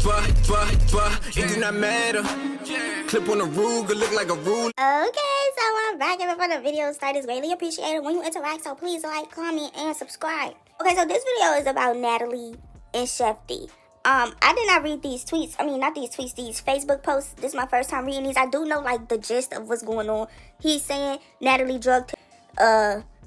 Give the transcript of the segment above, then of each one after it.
It do not matter. Clip on the Drǔğğed, look like a rule. Okay, so I'm back, and before the video starts, it's greatly appreciated when you interact, so please like, comment, and subscribe. Okay, so this video is about Natalie and Chef D. I did not read these tweets. I mean, not these tweets, these Facebook posts. This is my first time reading these. I do know, like, the gist of what's going on. He's saying Natalie drugged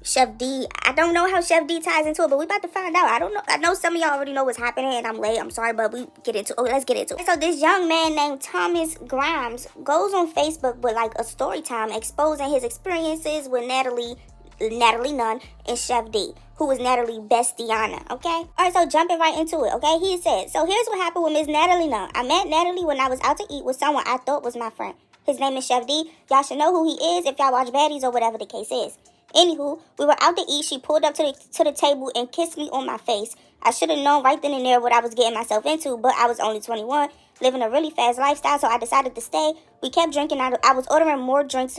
Chef D. I don't know how Chef D ties into it, but we about to find out. I don't know. I know some of y'all already know what's happening, and I'm late. I'm sorry, but we get into it. Let's get into it. So this young man named Thomas Grimes goes on Facebook with, like, a story time exposing his experiences with Natalie Nunn and Chef D, who was Natalie Bestiana, okay? Alright, so jumping right into it, okay? He said, so here's what happened with Miss Natalie Nunn. I met Natalie when I was out to eat with someone I thought was my friend. His name is Chef D. Y'all should know who he is if y'all watch Baddies or whatever the case is. Anywho, we were out to eat. She pulled up to the table and kissed me on my face. I should have known right then and there what I was getting myself into, but I was only 21, living a really fast lifestyle, so I decided to stay. We kept drinking. I was ordering more drinks.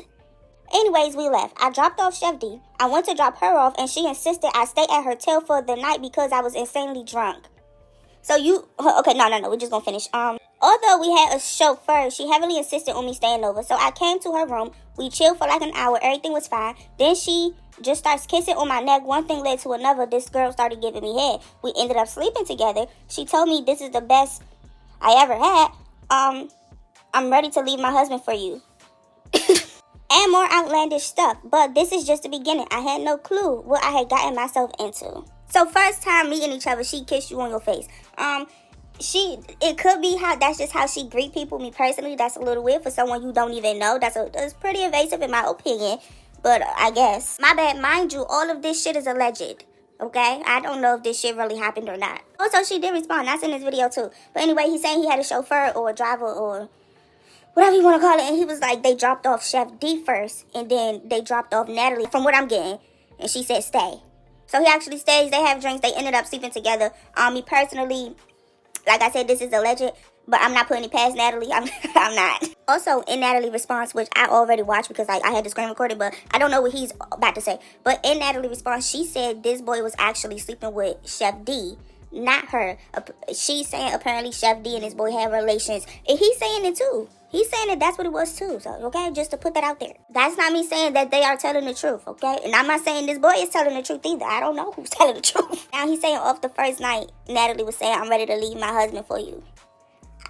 Anyways, we left. I dropped off Chef D. I went to drop her off, and she insisted I stay at her hotel for the night because I was insanely drunk. So okay, no, we're just gonna finish. Although we had a chauffeur, she heavily insisted on me staying over. So I came to her room. We chilled for like an hour. Everything was fine. Then she just starts kissing on my neck. One thing led to another. This girl started giving me head. We ended up sleeping together. She told me this is the best I ever had. I'm ready to leave my husband for you. And more outlandish stuff. But this is just the beginning. I had no clue what I had gotten myself into. So first time meeting each other, she kissed you on your face. It could be that's just how she greet people. Me personally, that's a little weird for someone you don't even know. That's pretty invasive in my opinion. But I guess. My bad. Mind you, all of this shit is alleged. Okay? I don't know if this shit really happened or not. Also, she did respond. That's in this video too. But anyway, he's saying he had a chauffeur or a driver or whatever you want to call it. And he was like, they dropped off Chef D first. And then they dropped off Natalie, from what I'm getting. And she said stay. So he actually stays. They have drinks. They ended up sleeping together. Me personally, like I said, this is alleged, but I'm not putting it past Natalie. I'm not. Also, in Natalie's response, which I already watched because I had the screen recorded, but I don't know what he's about to say. But in Natalie's response, she said this boy was actually sleeping with Chef D, not her. She's saying apparently Chef D and this boy had relations, and he's saying it too. He's saying that that's what it was too. So, okay, just to put that out there. That's not me saying that they are telling the truth, okay? And I'm not saying this boy is telling the truth either. I don't know who's telling the truth. Now he's saying off the first night, Natalie was saying, I'm ready to leave my husband for you.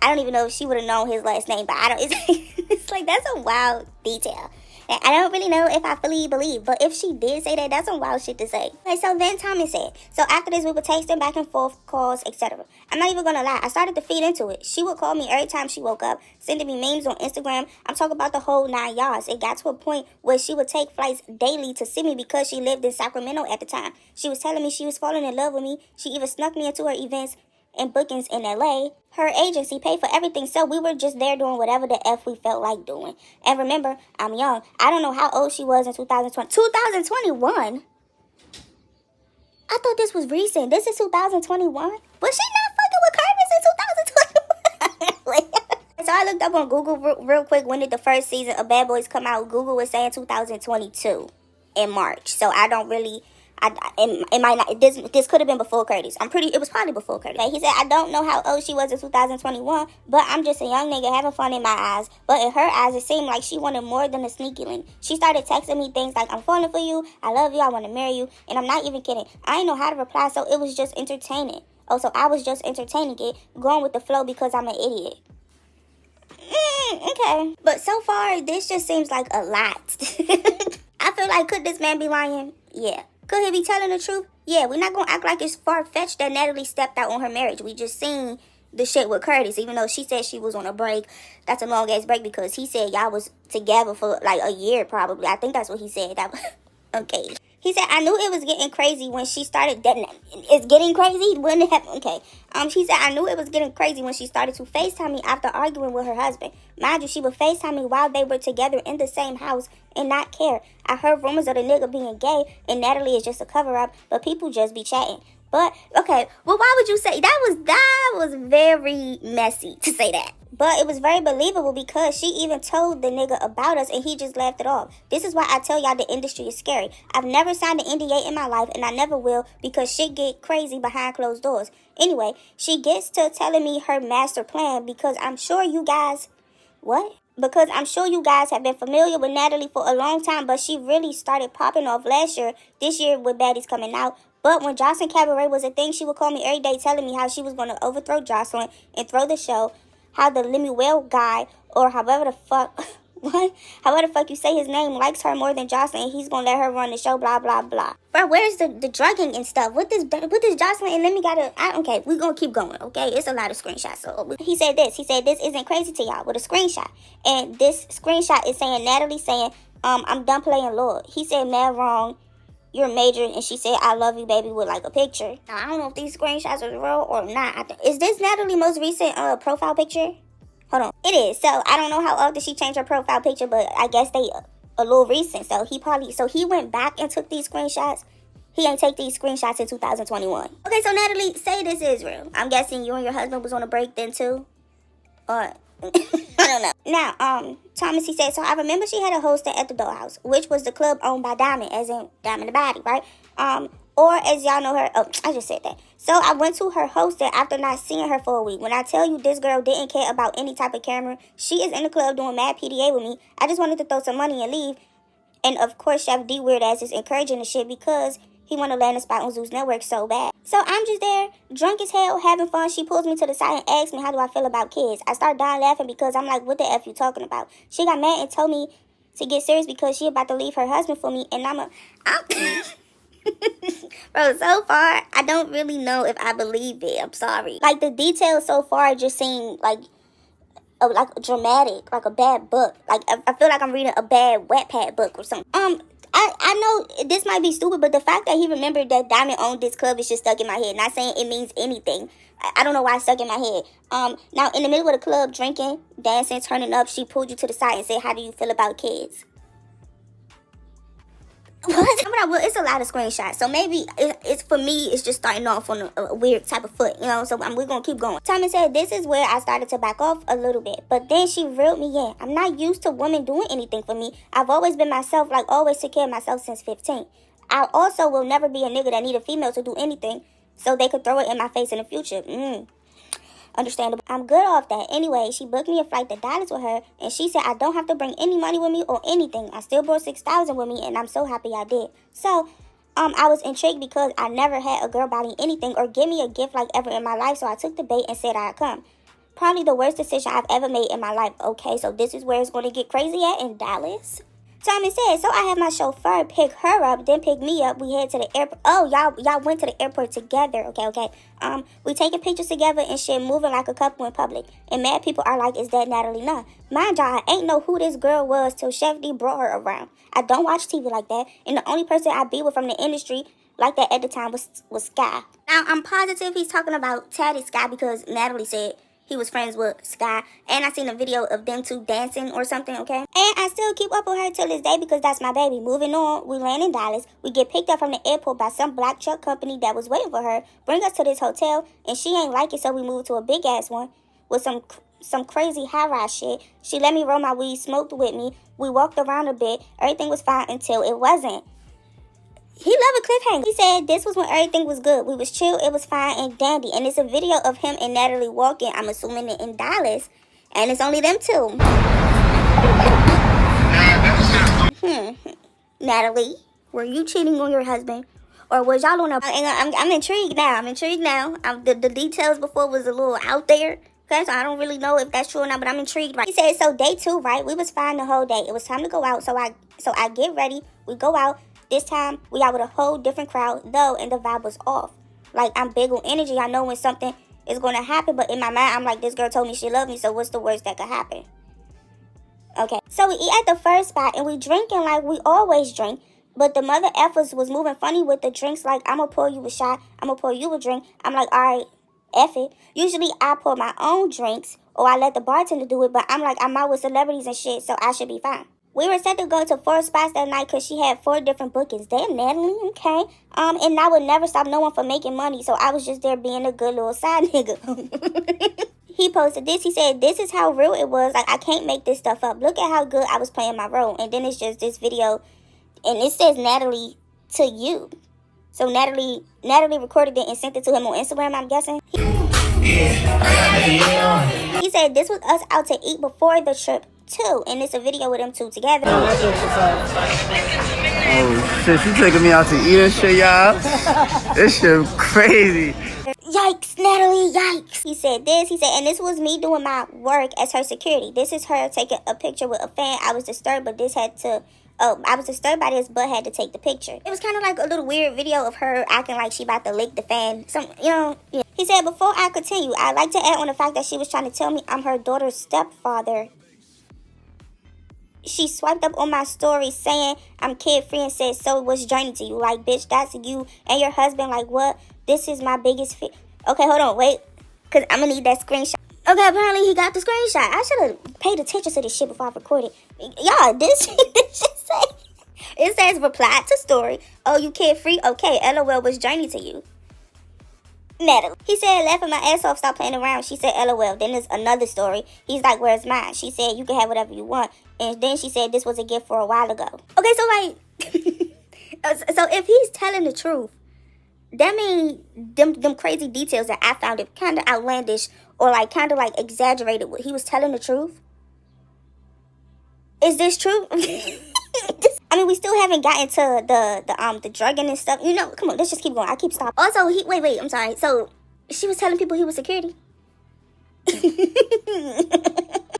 I don't even know if she would have known his last name, but it's like, that's a wild detail. And I don't really know if I fully believe, but if she did say that, that's some wild shit to say. Okay, so then Thomas said, so after this, we were texting back and forth, calls, etc. I'm not even gonna lie, I started to feed into it. She would call me every time she woke up, sending me memes on Instagram. I'm talking about the whole 9 yards. It got to a point where she would take flights daily to see me because she lived in Sacramento at the time. She was telling me she was falling in love with me. She even snuck me into her events and bookings in LA. Her agency paid for everything, so we were just there doing whatever the F we felt like doing. And remember, I'm young. I don't know how old she was in 2020. 2021? I thought this was recent. This is 2021? Was she not fucking with Curtis in 2021? So I looked up on Google real quick, when did the first season of Bad Boys come out? Google was saying 2022 in March. So I don't really... it might not. This could have been before Curtis. It was probably before Curtis. He said, I don't know how old she was in 2021, but I'm just a young nigga having fun in my eyes. But in her eyes, it seemed like she wanted more than a sneaky link. She started texting me things like, I'm falling for you, I love you, I want to marry you, and I'm not even kidding. I didn't know how to reply, so it was just entertaining. Oh, so I was just entertaining it, going with the flow because I'm an idiot. Okay. But so far, this just seems like a lot. I feel like, could this man be lying? Yeah. Could he be telling the truth? Yeah, we're not going to act like it's far-fetched that Natalie stepped out on her marriage. We just seen the shit with Curtis, even though she said she was on a break. That's a long-ass break because he said y'all was together for like a year probably. I think that's what he said. Okay. He said, I knew it was getting crazy when she started... It's getting crazy? When it happened? Okay. She said, I knew it was getting crazy when she started to FaceTime me after arguing with her husband. Mind you, she would FaceTime me while they were together in the same house and not care. I heard rumors of the nigga being gay and Natalie is just a cover-up, but people just be chatting. But, okay, well, why would you say... That was very messy to say that. But it was very believable because she even told the nigga about us and he just laughed it off. This is why I tell y'all the industry is scary. I've never signed an NDA in my life and I never will because shit get crazy behind closed doors. Anyway, she gets to telling me her master plan because I'm sure you guys... What? Because I'm sure you guys have been familiar with Natalie for a long time, but she really started popping off last year, this year with Baddies coming out. But when Jocelyn Cabaret was a thing, she would call me every day telling me how she was going to overthrow Jocelyn and throw the show. How the Lemuel guy, or however the fuck, what? However the fuck you say his name, likes her more than Jocelyn, and he's gonna let her run the show, blah, blah, blah. Bro, where's the drugging and stuff? What this Jocelyn and Lemmy gotta, okay, we gonna keep going, okay? It's a lot of screenshots. So he said this isn't crazy to y'all, with a screenshot. And this screenshot is saying, Natalie saying, I'm done playing Lord. He said, mad wrong. You're major, and she said, I love you, baby, with like a picture. Now, I don't know if these screenshots are real or not. Is this Natalie's most recent profile picture? Hold on. It is. So, I don't know how often she changed her profile picture, but I guess they a little recent. So, he went back and took these screenshots. He ain't take these screenshots in 2021. Okay, so Natalie, say this is real. I'm guessing you and your husband was on a break then, too? Or... I don't know. Now, Thomas, he said, so I remember she had a hosted at the Dollhouse, which was the club owned by Diamond, as in Diamond the Body, right? Or as y'all know her, I just said that. So I went to her hosted after not seeing her for a week. When I tell you this girl didn't care about any type of camera, she is in the club doing mad PDA with me. I just wanted to throw some money and leave. And of course, Chef D weird ass is encouraging the shit because he want to land a spot on Zeus Network so bad. So I'm just there, drunk as hell, having fun. She pulls me to the side and asks me, how do I feel about kids? I start dying laughing because I'm like, what the F you talking about? She got mad and told me to get serious because she about to leave her husband for me. And I'm bro, so far, I don't really know if I believe it. I'm sorry. Like, the details so far just seem like dramatic, like a bad book. Like, I feel like I'm reading a bad Wattpad book or something. I know this might be stupid, but the fact that he remembered that Diamond owned this club is just stuck in my head. Not saying it means anything. I don't know why it's stuck in my head. Now, in the middle of the club, drinking, dancing, turning up, she pulled you to the side and said, how do you feel about kids? What? Well, it's a lot of screenshots, so maybe it's for me. It's just starting off on a weird type of foot, you know. So we're gonna keep going. Thomas said this is where I started to back off a little bit, but then she reeled me in. I'm not used to women doing anything for me. I've always been myself, like always took care of myself since 15. I also will never be a nigga that need a female to do anything, so they could throw it in my face in the future. Understandable. I'm good off that. Anyway, she booked me a flight to Dallas with her, and she said I don't have to bring any money with me or anything. I still brought $6,000 with me, and I'm so happy I did. So, I was intrigued because I never had a girl buy me anything or give me a gift like ever in my life, so I took the bait and said I'd come. Probably the worst decision I've ever made in my life. Okay, so this is where it's going to get crazy at in Dallas. Thomas said, so I had my chauffeur pick her up, then pick me up. We head to the airport. Oh, y'all went to the airport together. Okay. We taking pictures together and shit, moving like a couple in public. And mad people are like, is that Natalie? Nah. Mind y'all, I ain't know who this girl was till Chef D brought her around. I don't watch TV like that. And the only person I be with from the industry like that at the time was Sky. Now, I'm positive he's talking about Taddy Sky because Natalie said he was friends with Sky. And I seen a video of them two dancing or something, okay? And I still keep up with her till this day because that's my baby. Moving on, we land in Dallas. We get picked up from the airport by some black truck company that was waiting for her. Bring us to this hotel, and she ain't like it, so we moved to a big-ass one with some crazy high-rise shit. She let me roll my weed, smoked with me. We walked around a bit. Everything was fine until it wasn't. He loved a cliffhanger. He said this was when everything was good. We was chill, it was fine and dandy. And it's a video of him and Natalie walking, I'm assuming in Dallas. And it's only them two. Natalie, were you cheating on your husband? Or was y'all on a... I'm intrigued now. The details before was a little out there. Okay, so I don't really know if that's true or not, but I'm intrigued, right? He said, so day 2, right? We was fine the whole day. It was time to go out, so I get ready. We go out. This time, we out with a whole different crowd, though, and the vibe was off. Like, I'm big on energy. I know when something is going to happen, but in my mind, I'm like, this girl told me she loved me, so what's the worst that could happen? Okay, so we eat at the first spot, and we drinking like we always drink, but the mother effers was moving funny with the drinks, like, I'm going to pour you a shot, I'm going to pour you a drink. I'm like, all right, F it. Usually, I pour my own drinks, or I let the bartender do it, but I'm like, I'm out with celebrities and shit, so I should be fine. We were set to go to 4 spots that night because she had 4 different bookings. Damn, Natalie, okay. And I would never stop no one from making money, so I was just there being a good little side nigga. He posted this. He said, this is how real it was. Like, I can't make this stuff up. Look at how good I was playing my role. And then it's just this video, and it says Natalie to you. So Natalie recorded it and sent it to him on Instagram, I'm guessing. He said this was us out to eat before the trip too, and it's a video with them two together. Oh shit, she taking me out to eat and shit, y'all. This shit crazy. Yikes, Natalie, yikes. He said this, and this was me doing my work as her security. This is her taking a picture with a fan. I was disturbed, but I was disturbed by this, but had to take the picture. It was kind of like a little weird video of her acting like she about to lick the fan. Yeah. He said, before I continue, I'd like to add on the fact that she was trying to tell me I'm her daughter's stepfather. She swiped up on my story saying I'm kid-free and said, so what's journey to you? Like, bitch, that's you and your husband. Like, what? This is my biggest fear. Okay, hold on, wait. Because I'm going to need that screenshot. Okay, apparently he got the screenshot. I should have paid attention to this shit before I recorded. Y'all, this shit it says reply to story. Oh, you kid-free? Okay, LOL, what's journey to you? Natalie. He said, laughing my ass off, stop playing around. She said, LOL. Then there's another story. He's like, where's mine? She said, you can have whatever you want. And then she said, this was a gift for a while ago. Okay, so like, so if he's telling the truth, that means them crazy details that I found it kind of outlandish or like kind of like exaggerated. He was telling the truth. Is this true? I mean, we still haven't gotten to the drugging and stuff. You know, come on, let's just keep going. I keep stopping. Also, wait, I'm sorry. So, she was telling people he was security?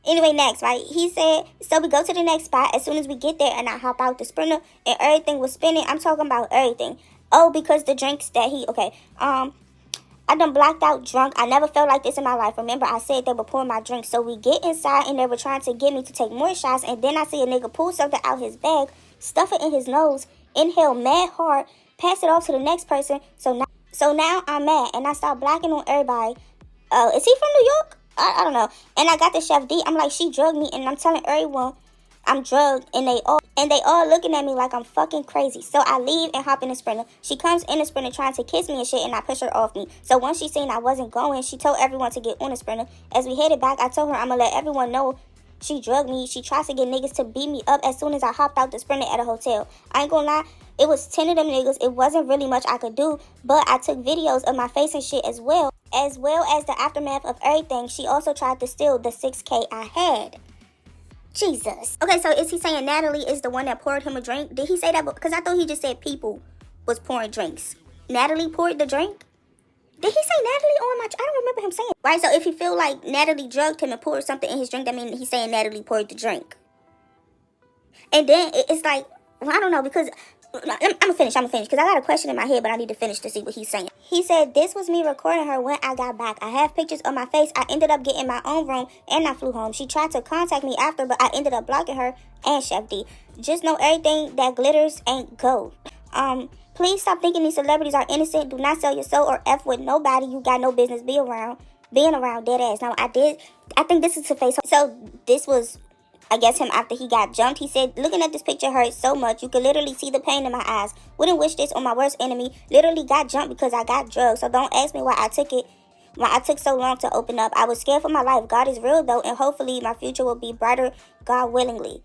Anyway, next, right? He said, so we go to the next spot. As soon as we get there and I hop out the Sprinter and everything was spinning. I'm talking about everything. Oh, because the drinks that I done blacked out drunk. I never felt like this in my life. Remember, I said they were pouring my drink. So we get inside and they were trying to get me to take more shots. And then I see a nigga pull something out his bag, stuff it in his nose, inhale mad hard, pass it off to the next person. So now I'm mad and I start blacking on everybody. Is he from New York? I don't know. And I got the Chef D. I'm like, she drugged me, and I'm telling everyone I'm drugged, and they all looking at me like I'm fucking crazy. So I leave and hop in the Sprinter. She comes in the Sprinter trying to kiss me and shit, and I push her off me. So once she seen I wasn't going, she told everyone to get on the Sprinter. As we headed back, I told her I'm gonna let everyone know she drugged me. She tries to get niggas to beat me up as soon as I hopped out the Sprinter at a hotel. I ain't gonna lie, it was 10 of them niggas. It wasn't really much I could do, but I took videos of my face and shit as well as the aftermath of everything. She also tried to steal the $6K I had. Jesus. Okay, so is he saying Natalie is the one that poured him a drink? Did he say that? Because I thought he just said people was pouring drinks. Natalie poured the drink? Did he say Natalie on my... I don't remember him saying. Right, so if he feel like Natalie drugged him and poured something in his drink, that means he's saying Natalie poured the drink. And then it's like, well, I don't know, because... I'm gonna finish, because I got a question in my head, but I need to finish to see what he's saying. He said, this was me recording her when I got back. I have pictures of my face. I ended up getting my own room, and I flew home. She tried to contact me after, but I ended up blocking her and Chef D. Just know everything that glitters ain't gold. Please stop thinking these celebrities are innocent. Do not sell your soul or F with nobody you got no business being around, dead ass. Now, I think this is the face. So, this was... I guess him after he got jumped. He said, looking at this picture hurts so much. You could literally see the pain in my eyes. Wouldn't wish this on my worst enemy. Literally got jumped because I got drugged. So don't ask me why I took so long to open up. I was scared for my life. God is real though. And hopefully my future will be brighter, God willingly.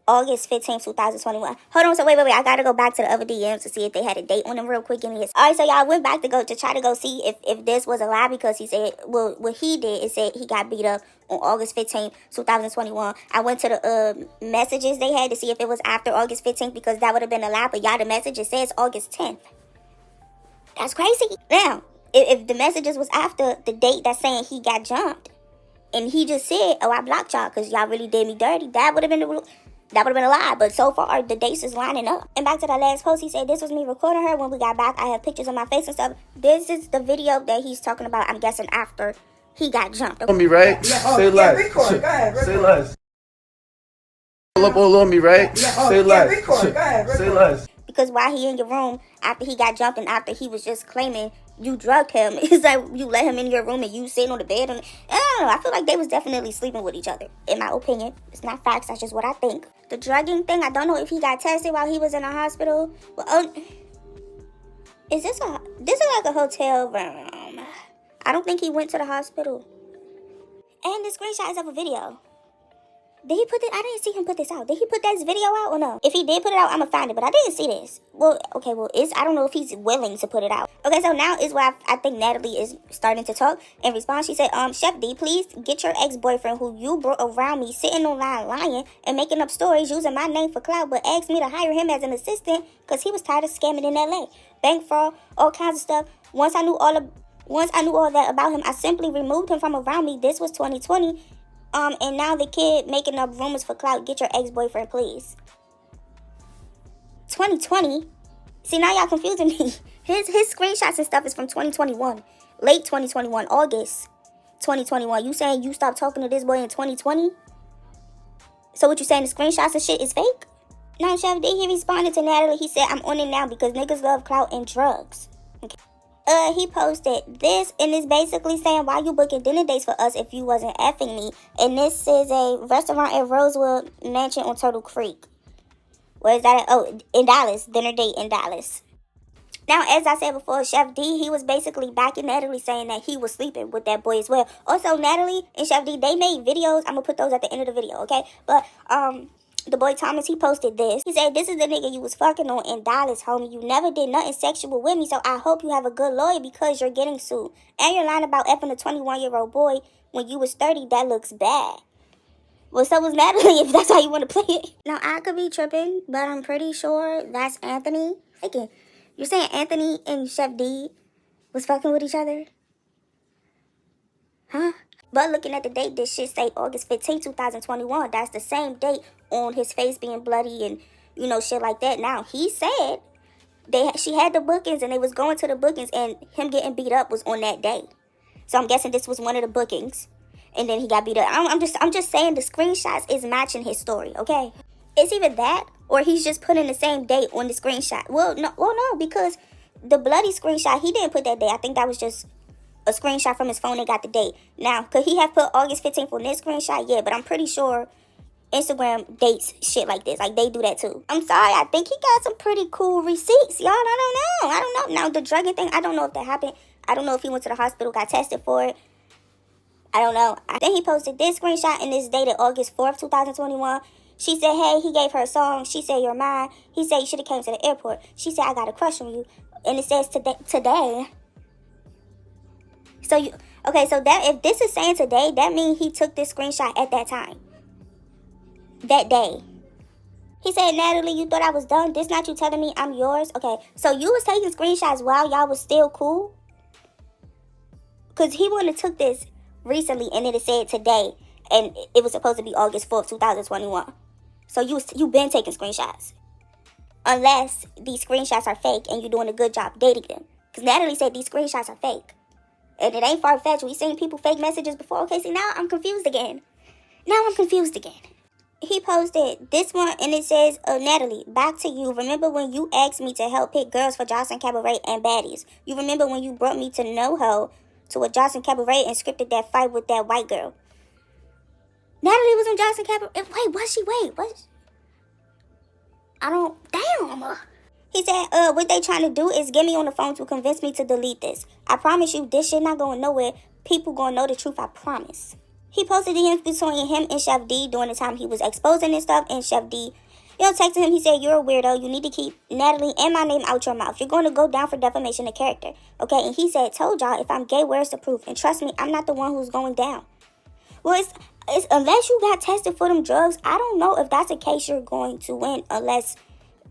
August 15th, 2021. Hold on, so wait. I gotta go back to the other DMs to see if they had a date on them real quick. Alright, so y'all went back to try to go see if this was a lie, because he said, well, what he did is said he got beat up on August 15th, 2021. I went to the messages they had to see if it was after August 15th, because that would have been a lie, but y'all, the message, it says August 10th. That's crazy. Now, if the messages was after the date that's saying he got jumped, and he just said, oh, I blocked y'all because y'all really did me dirty, that would have been a lie, but so far, the dates is lining up. And back to that last post, he said, this was me recording her when we got back. I have pictures of my face and stuff. This is the video that he's talking about, I'm guessing, after he got jumped. On me, right? Yeah, say less. Record. Go ahead, record. Say less. Pull up all on me, right? Yeah, say less. Record. Go ahead, record. Say less. Because while he in your room, after he got jumped and after he was just claiming you drugged him. It's like you let him in your room and you sitting on the bed. I don't know. I feel like they was definitely sleeping with each other, in my opinion. It's not facts. That's just what I think. The drugging thing, I don't know if he got tested while he was in the hospital. Well, this is like a hotel room. I don't think he went to the hospital. And the screenshots of a video. Did he put it? I didn't see him put this out. Did he put this video out or no? If he did put it out, I'm gonna find it, but I didn't see this. Well, okay, I don't know if he's willing to put it out. Okay, so now is where I think Natalie is starting to talk. In response, she said, Chef D, please get your ex-boyfriend who you brought around me sitting online lying and making up stories using my name for clout, but asked me to hire him as an assistant because he was tired of scamming in LA. Bank fraud, all kinds of stuff. Once I knew all that about him, I simply removed him from around me. This was 2020. And now the kid making up rumors for clout. Get your ex-boyfriend, please. 2020? See, now y'all confusing me. His screenshots and stuff is from 2021. Late 2021, August 2021. You saying you stopped talking to this boy in 2020? So what you saying, the screenshots and shit is fake? Now, Chef D, he responded to Natalie. He said, I'm on it now because niggas love clout and drugs. Okay. He posted this, and it's basically saying, why you booking dinner dates for us if you wasn't effing me? And this is a restaurant at Rosewood Mansion on Turtle Creek. Where is that at? Oh, in Dallas. Dinner date in Dallas. Now, as I said before, Chef D, he was basically backing Natalie, saying that he was sleeping with that boy as well. Also, Natalie and Chef D, they made videos. I'm going to put those at the end of the video, okay? But, the boy Thomas, he posted this. He said, this is the nigga you was fucking on in Dallas, homie. You never did nothing sexual with me, so I hope you have a good lawyer because you're getting sued. And you're lying about effing a 21-year-old boy when you was 30. That looks bad. Well, so was Natalie, if that's how you want to play it. Now, I could be tripping, but I'm pretty sure that's Anthony. Again, you're saying Anthony and Chef D was fucking with each other? Huh? But looking at the date, this shit say August 15, 2021. That's the same date on his face being bloody and, you know, shit like that. Now, he said she had the bookings and they was going to the bookings and him getting beat up was on that day. So I'm guessing this was one of the bookings. And then he got beat up. I'm just saying the screenshots is matching his story, okay? It's either that or he's just putting the same date on the screenshot. Well, no, because the bloody screenshot, he didn't put that date. I think that was just a screenshot from his phone and got the date. Now, could he have put August 15th on this screenshot? Yeah, but I'm pretty sure Instagram dates shit like this. Like, they do that too. I'm sorry, I think he got some pretty cool receipts, y'all. I don't know. Now, the drugging thing, I don't know if that happened. I don't know if he went to the hospital, got tested for it. I don't know. Then he posted this screenshot and it's dated August 4th, 2021. She said, hey, he gave her a song. She said, you're mine. He said, you should have came to the airport. She said, I got a crush on you. And it says today. So that if this is saying today, that means he took this screenshot at that time. That day. He said, Natalie, you thought I was done? This not you telling me I'm yours? Okay, so you was taking screenshots while y'all was still cool? Because he wouldn't have took this recently and it said today. And it was supposed to be August 4th, 2021. So you been taking screenshots. Unless these screenshots are fake and you're doing a good job dating them. Because Natalie said these screenshots are fake. And it ain't far-fetched. We seen people fake messages before. Okay, see, now I'm confused again. He posted this one, and it says, Natalie, back to you. Remember when you asked me to help pick girls for Jocelyn Cabaret and baddies? You remember when you brought me to NoHo to a Jocelyn Cabaret and scripted that fight with that white girl? Natalie was on Jocelyn Cabaret. Wait, was she? Damn. He said, what they trying to do is get me on the phone to convince me to delete this. I promise you, this shit not going nowhere. People gonna know the truth, I promise. He posted DMs between him and Chef D during the time he was exposing this stuff. And Chef D, texted him. He said, you're a weirdo. You need to keep Natalie and my name out your mouth. You're going to go down for defamation of character. Okay, and he said, told y'all, if I'm gay, where's the proof? And trust me, I'm not the one who's going down. Well, it's unless you got tested for them drugs, I don't know if that's a case you're going to win unless...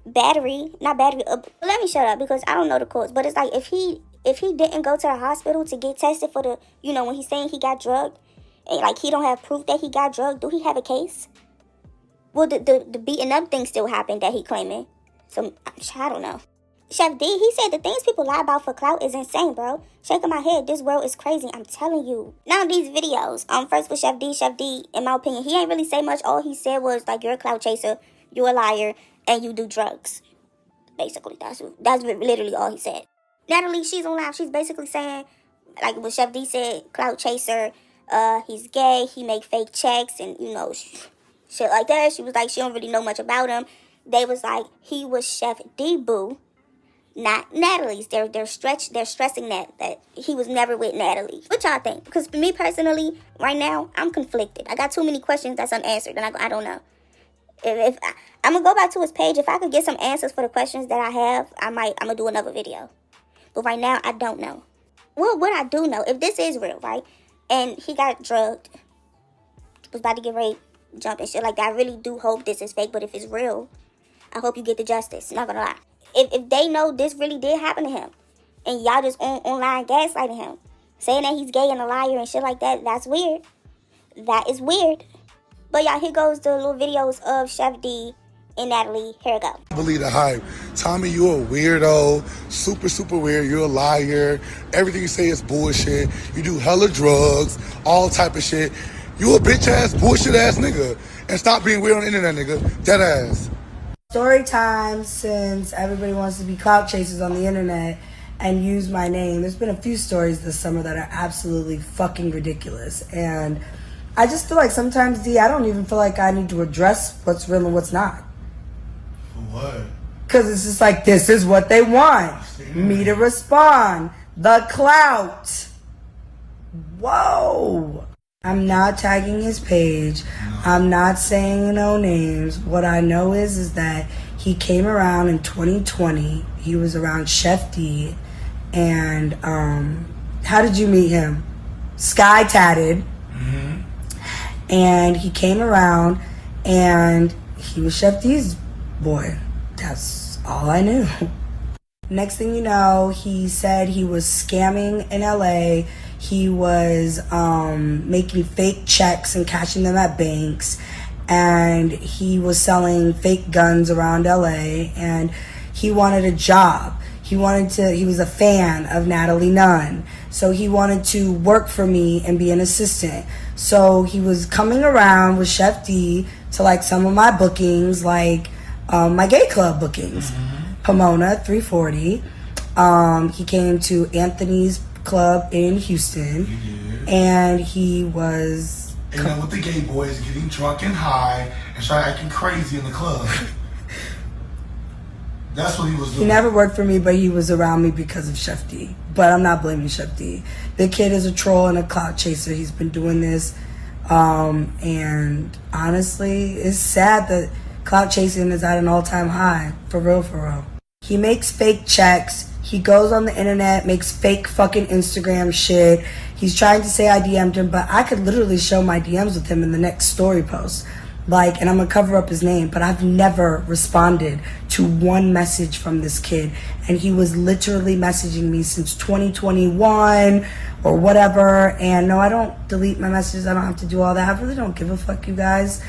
let me shut up because I don't know the codes, but it's like if he didn't go to the hospital to get tested for the, when he's saying he got drugged and like he don't have proof that he got drugged, do he have a case? Well, the beating up thing still happened that he claiming, so I don't know. Chef D, he said the things people lie about for clout is insane, bro. Shaking my head, this world is crazy, I'm telling you. Now these videos, first with Chef D, in my opinion, he ain't really say much. All he said was like, you're a clout chaser, you're a liar, and you do drugs. Basically, that's literally all he said. Natalie, she's on live. She's basically saying, like what Chef D said, clout chaser. He's gay. He make fake checks and, you know, shit like that. She was like, she don't really know much about him. They was like, he was Chef D boo, not Natalie's. They're stressing that he was never with Natalie. What y'all think? Because for me personally, right now, I'm conflicted. I got too many questions that's unanswered, and I don't know. If I'm gonna go back to his page, if I could get some answers for the questions that I have, I'm gonna do another video. But right now, I don't know. Well, what I do know, if this is real, right, and he got drugged, was about to get raped, jumped and shit like that, I really do hope this is fake. But if it's real, I hope you get the justice. Not gonna lie. If they know this really did happen to him, and y'all just online gaslighting him, saying that he's gay and a liar and shit like that, that's weird. That is weird. But y'all, here goes the little videos of Chef D and Natalie. Here we go. Believe the hype. Tommy, you a weirdo. Super, super weird. You're a liar. Everything you say is bullshit. You do hella drugs. All type of shit. You a bitch ass, bullshit ass nigga. And stop being weird on the internet, nigga. Dead ass. Story time, since everybody wants to be clout chasers on the internet and use my name. There's been a few stories this summer that are absolutely fucking ridiculous. And I just feel like sometimes, D, I don't even feel like I need to address what's real and what's not. For what? Because it's just like, this is what they want me to respond. The clout. Whoa. I'm not tagging his page. I'm not saying no names. What I know is that he came around in 2020. He was around Chef D. And how did you meet him? Sky tatted. Mm-hmm. And he came around and he was Chef D's boy. That's all I knew. Next thing you know, he said he was scamming in LA. He was making fake checks and cashing them at banks. And he was selling fake guns around LA. And he wanted a job. He was a fan of Natalie Nunn. So he wanted to work for me and be an assistant. So he was coming around with Chef D to like some of my bookings, like my gay club bookings. Mm-hmm. Pomona 340. He came to Anthony's club in Houston. And he was... And then with the gay boys getting drunk and high and started acting crazy in the club. That's what he was doing. He never worked for me, but he was around me because of Chef D. But I'm not blaming Chef D. The kid is a troll and a clout chaser. He's been doing this. And honestly, it's sad that clout chasing is at an all-time high. For real, for real. He makes fake checks. He goes on the internet, makes fake fucking Instagram shit. He's trying to say I DM'd him, but I could literally show my DMs with him in the next story post. Like, and I'm gonna cover up his name, but I've never responded to one message from this kid. And he was literally messaging me since 2021 or whatever. And no, I don't delete my messages. I don't have to do all that. I really don't give a fuck, you guys.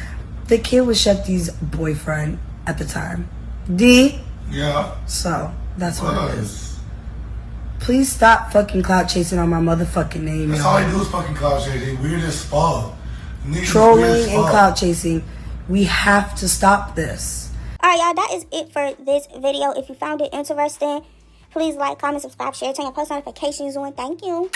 The kid was Chef D's boyfriend at the time. D? Yeah. So, that's what it is. Please stop fucking clout chasing on my motherfucking name. That's all I do is fucking clout chasing. Weird as fuck. Trolling and clout chasing. We have to stop this. Alright, y'all, that is it for this video. If you found it interesting, please like, comment, subscribe, share, turn your post notifications on. Thank you.